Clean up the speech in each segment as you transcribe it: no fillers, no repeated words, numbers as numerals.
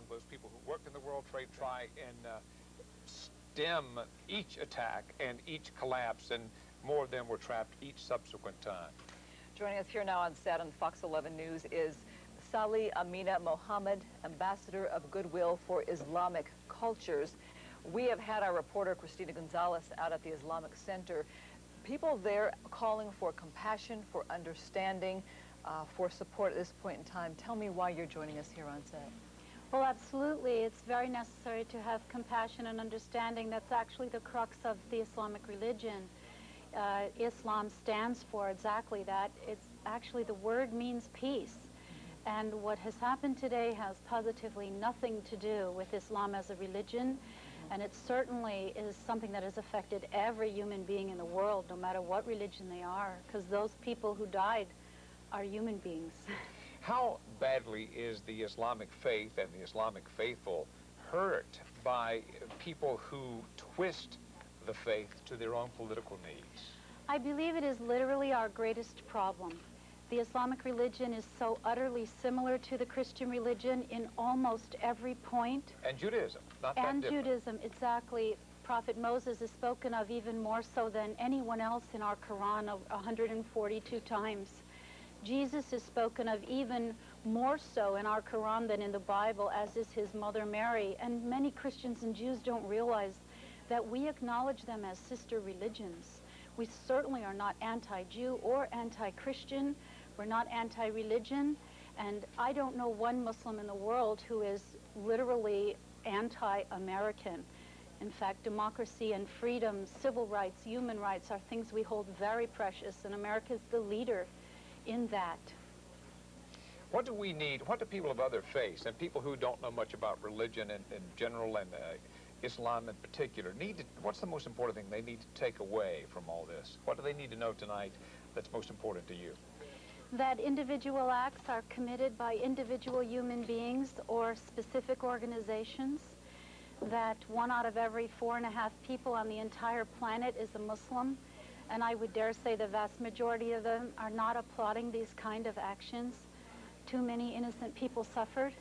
among those people who worked in the World Trade try and stem each attack and each collapse, and more of them were trapped each subsequent time. Joining us here now on set on Fox 11 News is SaLee Amina Mohammed, Ambassador of Goodwill for Islamic Cultures. We have had our reporter, Christina Gonzalez, out at the Islamic Center. People there calling for compassion, for understanding, for support at this point in time. Tell me why you're joining us here on set. Well, absolutely. It's very necessary to have compassion and understanding. That's actually the crux of the Islamic religion. Islam stands for exactly that. It's actually, the word means peace. And what has happened today has positively nothing to do with Islam as a religion. And it certainly is something that has affected every human being in the world, no matter what religion they are, because those people who died are human beings. How badly is the Islamic faith and the Islamic faithful hurt by people who twist the faith to their own political needs? I believe it is literally our greatest problem. The Islamic religion is so utterly similar to the Christian religion in almost every point. And Judaism, not that different. And Judaism, exactly. Prophet Moses is spoken of even more so than anyone else in our Quran, 142 times. Jesus is spoken of even more so in our Quran than in the Bible, as is his mother Mary. And many Christians and Jews don't realize that we acknowledge them as sister religions. We certainly are not anti-Jew or anti-Christian. We're not anti-religion. And I don't know one Muslim in the world who is literally anti-American. In fact, democracy and freedom, civil rights, human rights are things we hold very precious, and America is the leader in that. What do we need, what do people of other faiths and people who don't know much about religion in general and Islam in particular need to, what's the most important thing they need to take away from all this? What do they need to know tonight that's most important to you? That individual acts are committed by individual human beings or specific organizations, that 1 out of every 4.5 people on the entire planet is a Muslim, and I would dare say the vast majority of them are not applauding these kind of actions. Too many innocent people suffered,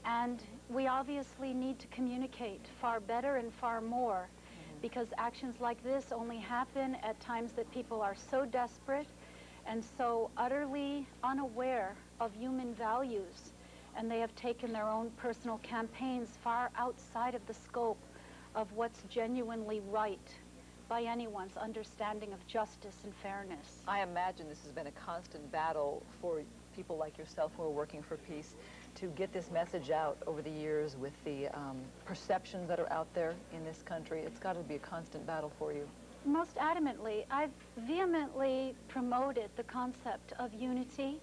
and we obviously need to communicate far better and far more, because actions like this only happen at times that people are so desperate and so utterly unaware of human values, and they have taken their own personal campaigns far outside of the scope of what's genuinely right by anyone's understanding of justice and fairness. I imagine this has been a constant battle for people like yourself who are working for peace to get this message out over the years with the perceptions that are out there in this country. It's got to be a constant battle for you. Most adamantly, I've vehemently promoted the concept of unity,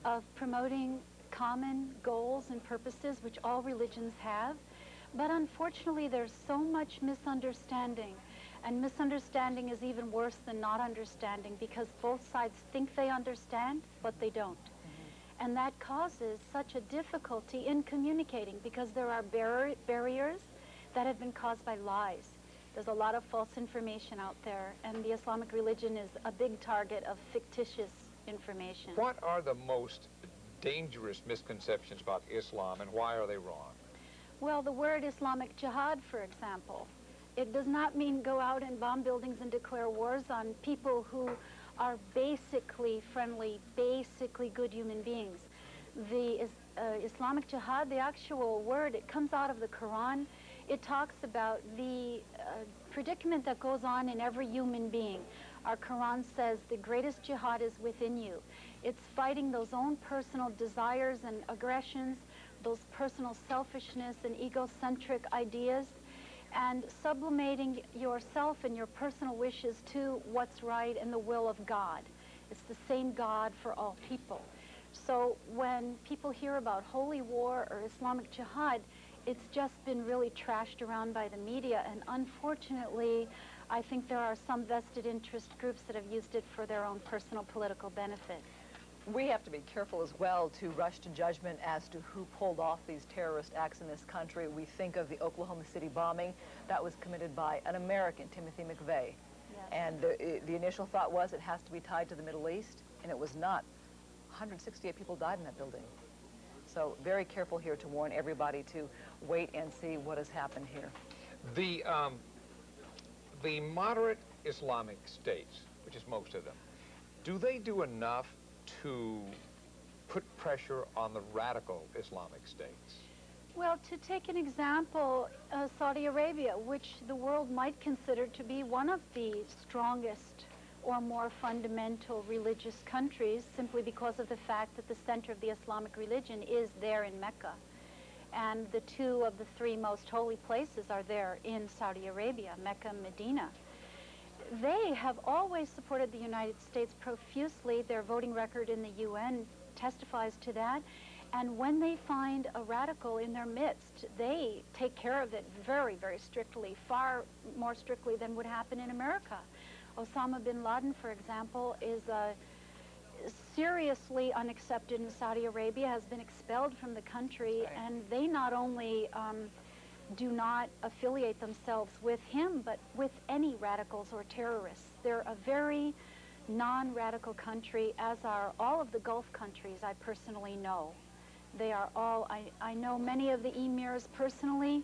of promoting common goals and purposes, which all religions have. But unfortunately, there's so much misunderstanding. And misunderstanding is even worse than not understanding, because both sides think they understand, but they don't. And that causes such a difficulty in communicating, because there are barriers that have been caused by lies. There's a lot of false information out there, and the Islamic religion is a big target of fictitious information. What are the most dangerous misconceptions about Islam, and why are they wrong? Well, the word Islamic jihad, for example, it does not mean go out and bomb buildings and declare wars on people who are basically friendly, basically good human beings. The Islamic jihad, the actual word, it comes out of the Quran. It talks about the predicament that goes on in every human being. Our Quran says the greatest jihad is within you. It's fighting those own personal desires and aggressions, those personal selfishness and egocentric ideas, and sublimating yourself and your personal wishes to what's right and the will of God. It's the same God for all people. So when people hear about holy war or Islamic jihad, it's just been really trashed around by the media, and unfortunately, I think there are some vested interest groups that have used it for their own personal political benefit. We have to be careful as well to rush to judgment as to who pulled off these terrorist acts in this country. We think of the Oklahoma City bombing that was committed by an American, Timothy McVeigh. Yes. And the initial thought was it has to be tied to the Middle East, and it was not. 168 people died in that building. So very careful here to warn everybody to wait and see what has happened here. The moderate Islamic states, which is most of them, do they do enough to put pressure on the radical Islamic states? Well, to take an example, Saudi Arabia, which the world might consider to be one of the strongest or more fundamental religious countries, simply because of the fact that the center of the Islamic religion is there in Mecca. And the two of the three most holy places are there in Saudi Arabia, Mecca and Medina. They have always supported the United States profusely. Their voting record in the UN testifies to that. And when they find a radical in their midst, they take care of it very, very strictly, far more strictly than would happen in America. Osama bin Laden, for example, is seriously unaccepted in Saudi Arabia, has been expelled from the country, and they not only do not affiliate themselves with him, but with any radicals or terrorists. They're a very non-radical country, as are all of the Gulf countries I personally know. They are all, I know many of the emirs personally.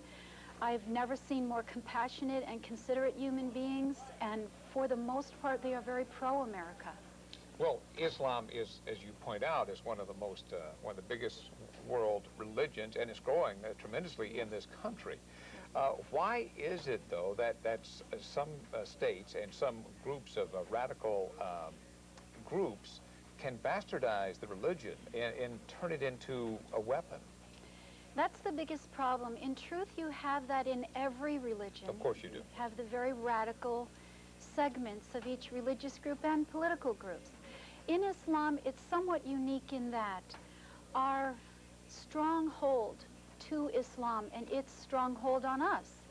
I've never seen more compassionate and considerate human beings, and for the most part, they are very pro-America. Well, Islam is, as you point out, is one of the biggest world religions, and it's growing tremendously in this country. Why is it, though, that some states and some groups of radical groups can bastardize the religion and turn it into a weapon? That's the biggest problem. In truth, you have that in every religion. Of course you do. You have the very radical segments of each religious group and political groups. In Islam, it's somewhat unique in that our stronghold to Islam and its stronghold on us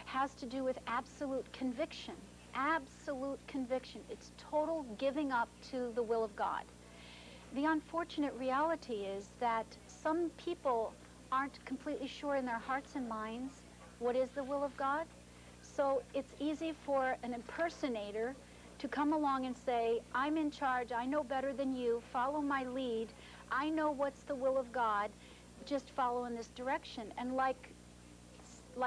has to do with absolute conviction. Absolute conviction. It's total giving up to the will of God. The unfortunate reality is that some people aren't completely sure in their hearts and minds what is the will of God. So it's easy for an impersonator to come along and say, I'm in charge, I know better than you, follow my lead, I know what's the will of God, just follow in this direction. And like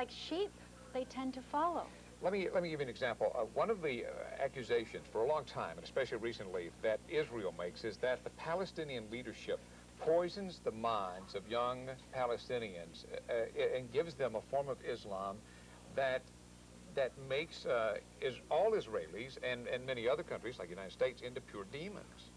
sheep, they tend to follow. Let me give you an example. One of the accusations for a long time, and especially recently, that Israel makes is that the Palestinian leadership poisons the minds of young Palestinians and gives them a form of Islam that makes all Israelis and many other countries like the United States into pure demons.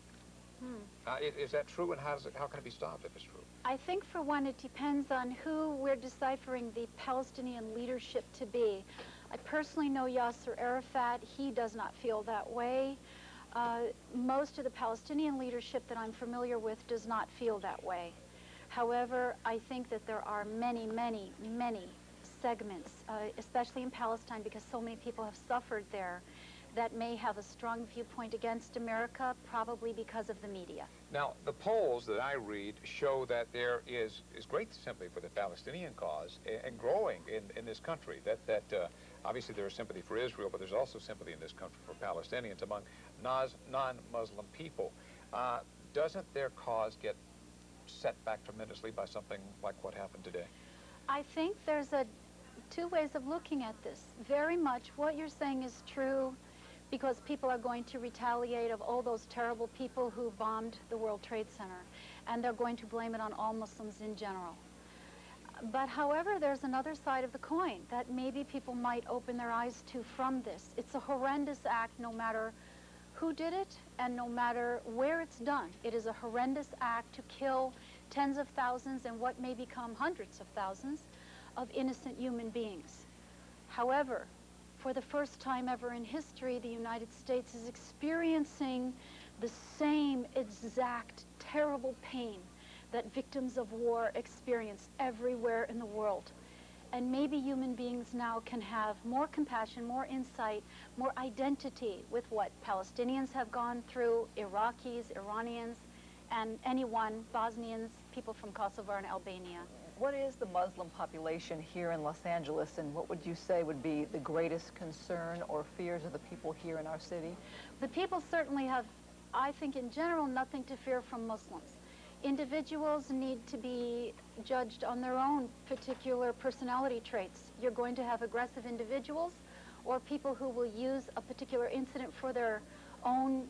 Is that true, and how can it be stopped if it's true? I think, for one, it depends on who we're deciphering the Palestinian leadership to be. I personally know Yasser Arafat. He does not feel that way. Most of the Palestinian leadership that I'm familiar with does not feel that way. However, I think that there are many, many, many segments, especially in Palestine, because so many people have suffered there, that may have a strong viewpoint against America, probably because of the media. Now, the polls that I read show that there is great sympathy for the Palestinian cause and growing in this country. That obviously there is sympathy for Israel, but there's also sympathy in this country for Palestinians among non-Muslim people. Doesn't their cause get set back tremendously by something like what happened today? I think there's two ways of looking at this. Very much what you're saying is true, because people are going to retaliate of all those terrible people who bombed the World Trade Center, and they're going to blame it on all Muslims in general. But however, there's another side of the coin that maybe people might open their eyes to from this. It's a horrendous act no matter who did it and no matter where it's done. It is a horrendous act to kill tens of thousands and what may become hundreds of thousands of innocent human beings. However, for the first time ever in history, the United States is experiencing the same exact terrible pain that victims of war experience everywhere in the world. And maybe human beings now can have more compassion, more insight, more identity with what Palestinians have gone through, Iraqis, Iranians, and anyone, Bosnians, people from Kosovo and Albania. What is the Muslim population here in Los Angeles, and what would you say would be the greatest concern or fears of the people here in our city? The people certainly have, I think in general, nothing to fear from Muslims. Individuals need to be judged on their own particular personality traits. You're going to have aggressive individuals or people who will use a particular incident for their own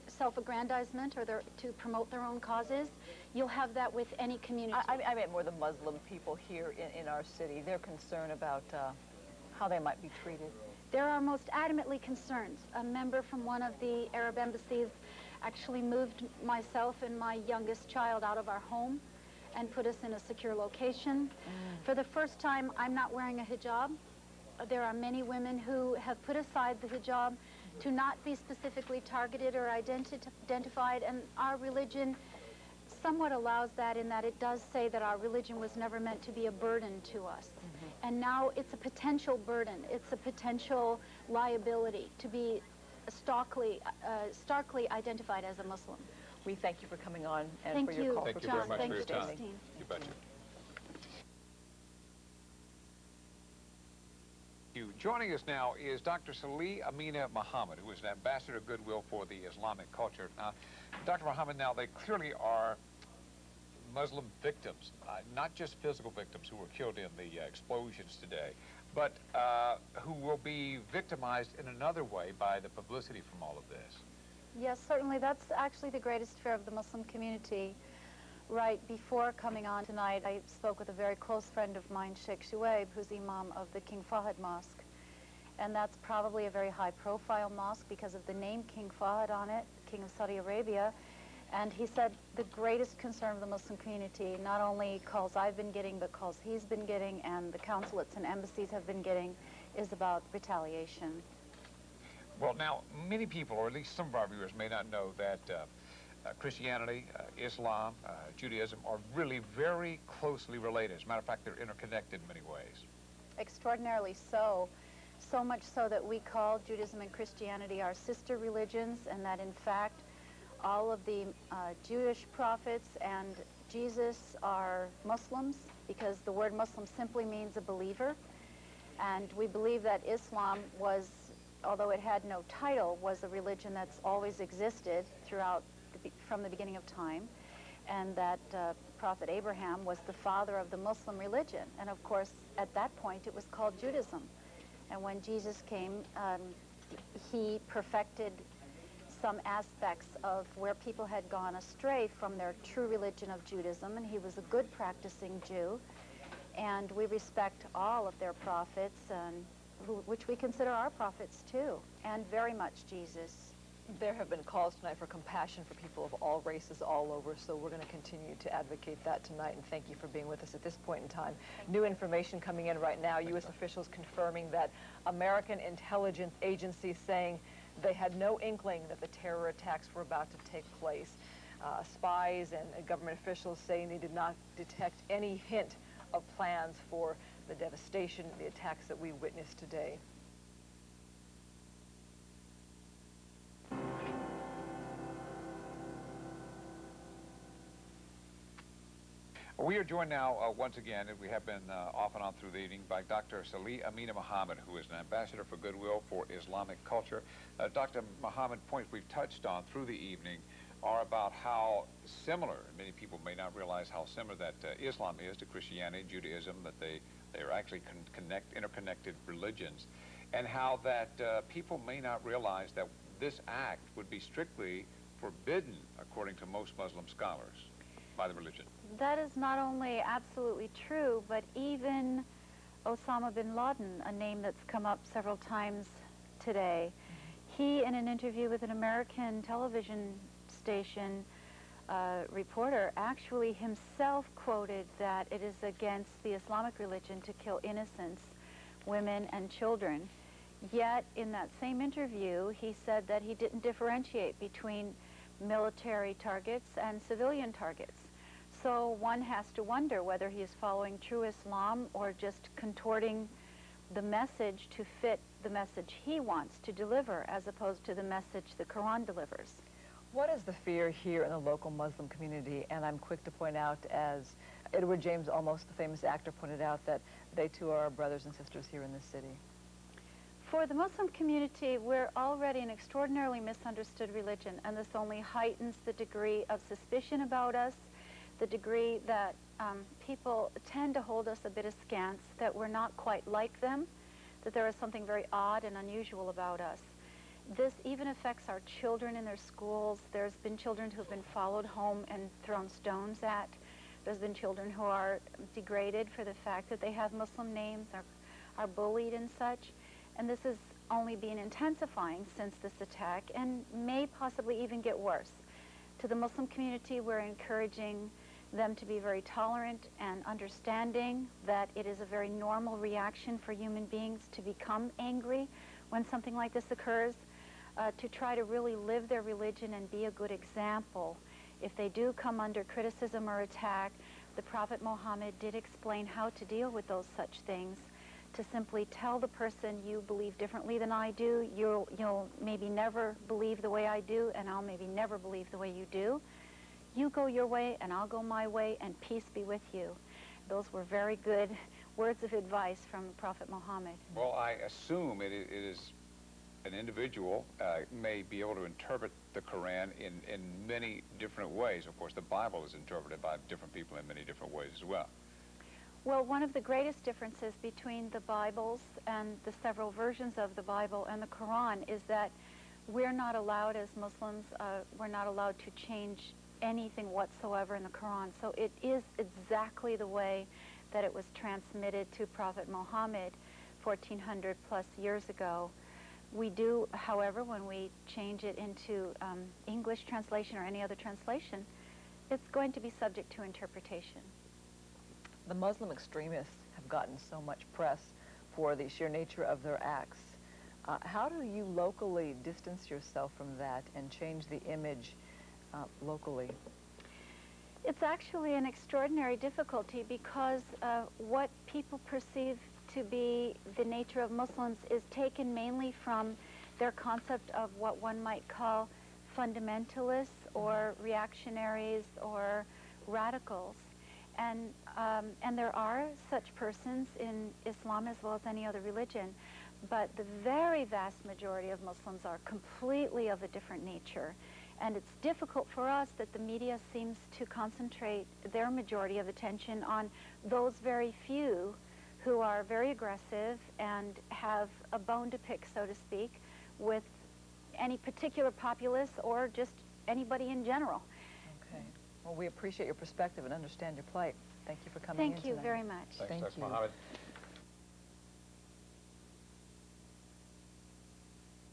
self-aggrandizement or to promote their own causes. You'll have that with any community. I meant more the Muslim people here in our city. They're concerned about how they might be treated. They're our most adamantly concerned. A member from one of the Arab embassies actually moved myself and my youngest child out of our home and put us in a secure location. For the first time, I'm not wearing a hijab. There are many women who have put aside the hijab to not be specifically targeted or identified, and our religion somewhat allows that, in that it does say that our religion was never meant to be a burden to us. And now it's a potential burden. It's a potential liability to be starkly identified as a Muslim. We thank you for coming on and Thank for your you. call Thank for you very much Thanks, for your time. Christine. You betcha. Joining us now is Dr. SaLee Amina Muhammad, who is an ambassador of goodwill for the Islamic culture. Now, Dr. Muhammad, now they clearly are Muslim victims, not just physical victims who were killed in the explosions today, but who will be victimized in another way by the publicity from all of this. Yes, certainly. That's actually the greatest fear of the Muslim community. Right before coming on tonight, I spoke with a very close friend of mine, Sheikh Shuaib, who's Imam of the King Fahd Mosque. And that's probably a very high-profile mosque because of the name King Fahd on it, King of Saudi Arabia. And he said the greatest concern of the Muslim community, not only calls I've been getting, but calls he's been getting and the consulates and embassies have been getting, is about retaliation. Well, now, many people, or at least some of our viewers, may not know that Christianity, Islam, Judaism are really very closely related. As a matter of fact, they're interconnected in many ways. Extraordinarily so. So much so that we call Judaism and Christianity our sister religions, and that in fact all of the Jewish prophets and Jesus are Muslims, because the word Muslim simply means a believer. And we believe that Islam was, although it had no title, was a religion that's always existed throughout from the beginning of time, and that Prophet Abraham was the father of the Muslim religion. And of course, at that point, it was called Judaism. And when Jesus came, he perfected some aspects of where people had gone astray from their true religion of Judaism, and he was a good practicing Jew. And we respect all of their prophets, which we consider our prophets too, and very much Jesus. There have been calls tonight for compassion for people of all races all over, so we're going to continue to advocate that tonight, and thank you for being with us at this point in time. New information coming in right now, U.S. officials confirming that American intelligence agencies saying they had no inkling that the terror attacks were about to take place. Spies and government officials saying they did not detect any hint of plans for the devastation, the attacks that we witnessed today. We are joined now once again, and we have been off and on through the evening, by Dr. SaLee Amina Muhammad, who is an ambassador for goodwill for Islamic culture. Dr. Muhammad, points we've touched on through the evening are about how similar, many people may not realize how similar that Islam is to Christianity, Judaism, that they are actually interconnected religions, and how that people may not realize that this act would be strictly forbidden, according to most Muslim scholars, by the religion. That is not only absolutely true, but even Osama bin Laden, a name that's come up several times today, he, in an interview with an American television station reporter, actually himself quoted that it is against the Islamic religion to kill innocents, women and children. Yet, in that same interview, he said that he didn't differentiate between military targets and civilian targets. So one has to wonder whether he is following true Islam or just contorting the message to fit the message he wants to deliver, as opposed to the message the Quran delivers. What is the fear here in the local Muslim community? And I'm quick to point out, as Edward James Olmos, the famous actor, pointed out, that they too are our brothers and sisters here in this city. For the Muslim community, we're already an extraordinarily misunderstood religion, and this only heightens the degree of suspicion about us the degree that people tend to hold us a bit askance, that we're not quite like them, that there is something very odd and unusual about us. This even affects our children in their schools. There's been children who have been followed home and thrown stones at. There's been children who are degraded for the fact that they have Muslim names, are bullied and such. And this has only been intensifying since this attack and may possibly even get worse. To the Muslim community, we're encouraging them to be very tolerant and understanding that it is a very normal reaction for human beings to become angry when something like this occurs, to try to really live their religion and be a good example. If they do come under criticism or attack, the Prophet Muhammad did explain how to deal with those such things, to simply tell the person, you believe differently than I do, you'll maybe never believe the way I do, and I'll maybe never believe the way you do. You go your way, and I'll go my way, and peace be with you. Those were very good words of advice from the Prophet Muhammad. Well, I assume it is an individual may be able to interpret the Quran in many different ways. Of course, the Bible is interpreted by different people in many different ways as well. Well, one of the greatest differences between the Bibles and the several versions of the Bible and the Quran is that we're not allowed as Muslims, we're not allowed to change anything whatsoever in the Quran. So it is exactly the way that it was transmitted to Prophet Muhammad 1400 plus years ago. We do, however, when we change it into English translation or any other translation, it's going to be subject to interpretation. The Muslim extremists have gotten so much press for the sheer nature of their acts. How do you locally distance yourself from that and change the image locally? It's actually an extraordinary difficulty because what people perceive to be the nature of Muslims is taken mainly from their concept of what one might call fundamentalists or reactionaries or radicals. And there are such persons in Islam as well as any other religion, but the very vast majority of Muslims are completely of a different nature. And it's difficult for us that the media seems to concentrate their majority of attention on those very few who are very aggressive and have a bone to pick, so to speak, with any particular populace or just anybody in general. Okay. Well, we appreciate your perspective and understand your plight. Thank you for coming in Thank you tonight. very much. Thanks, Thank Dr. you. Muhammad.